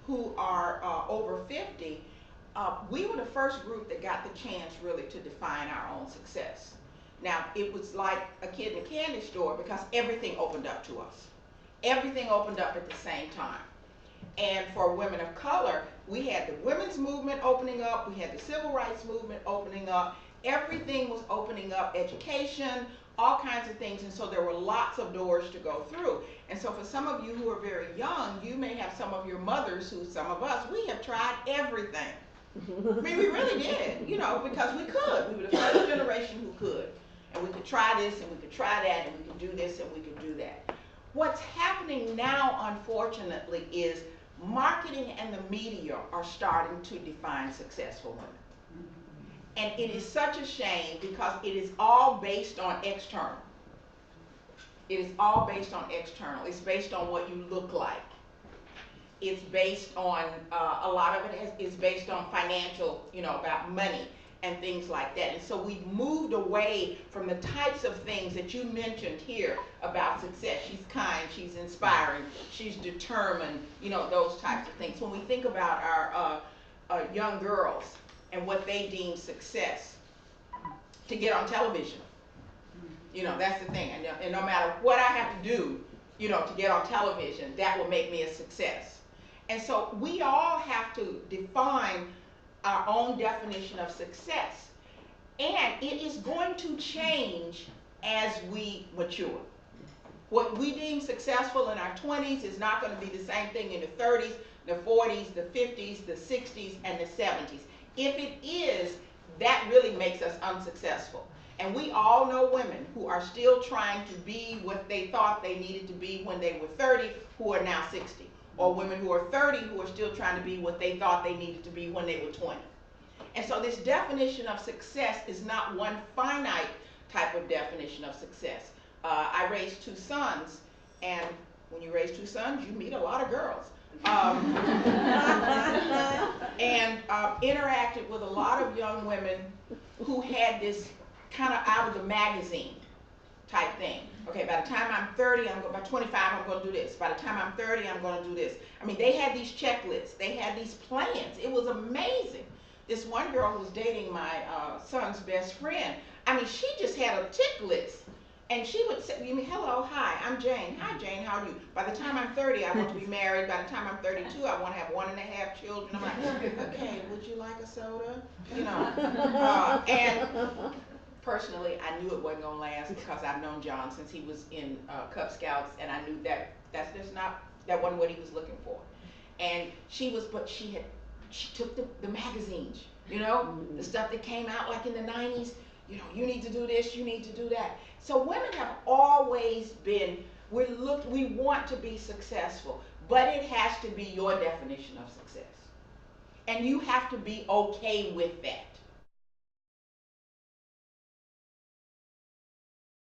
who are over 50, we were the first group that got the chance really to define our own success. Now, it was like a kid in a candy store because everything opened up to us. Everything opened up at the same time. And for women of color, we had the women's movement opening up, we had the civil rights movement opening up, everything was opening up, education, all kinds of things, and so there were lots of doors to go through. And so for some of you who are very young, you may have some of your mothers who, some of us, we have tried everything. I mean, we really did, you know, because we could. We were the first generation who could. And we could try this, and we could try that, and we could do this, and we could do that. What's happening now, unfortunately, is marketing and the media are starting to define success for women. And it is such a shame because it is all based on external. It is all based on external. It's based on what you look like. It's based on, a lot of it is based on financial, you know, about money and things like that. And so we've moved away from the types of things that you mentioned here about success. She's kind, she's inspiring, she's determined, you know, those types of things. When we think about our young girls and what they deem success, to get on television, you know, that's the thing. And no matter what I have to do, you know, to get on television, that will make me a success. And so we all have to define our own definition of success. And it is going to change as we mature. What we deem successful in our 20s is not going to be the same thing in the 30s, the 40s, the 50s, the 60s, and the 70s. If it is, that really makes us unsuccessful. And we all know women who are still trying to be what they thought they needed to be when they were 30, who are now 60. Or women who are 30 who are still trying to be what they thought they needed to be when they were 20. And so this definition of success is not one finite type of definition of success. I raised 2 sons, and when you raise 2 sons, you meet a lot of girls. And interacted with a lot of young women who had this kind of out of the magazine type thing. Okay, by the time I'm 30, by 25, I'm going to do this. By the time I'm 30, I'm going to do this. I mean, they had these checklists. They had these plans. It was amazing. This one girl who was dating my son's best friend, I mean, she just had a tick list. And she would say, hello, hi, I'm Jane. Hi, Jane, how are you? By the time I'm 30, I want to be married. By the time I'm 32, I want to have 1.5 children. I'm like, okay, would you like a soda? You know, and personally, I knew it wasn't going to last because I've known John since he was in Cub Scouts, and I knew that that wasn't what he was looking for. And she took the magazines, you know, the stuff that came out like in the 90s, you know, you need to do this, you need to do that. So women have always been, we want to be successful, but it has to be your definition of success. And you have to be okay with that.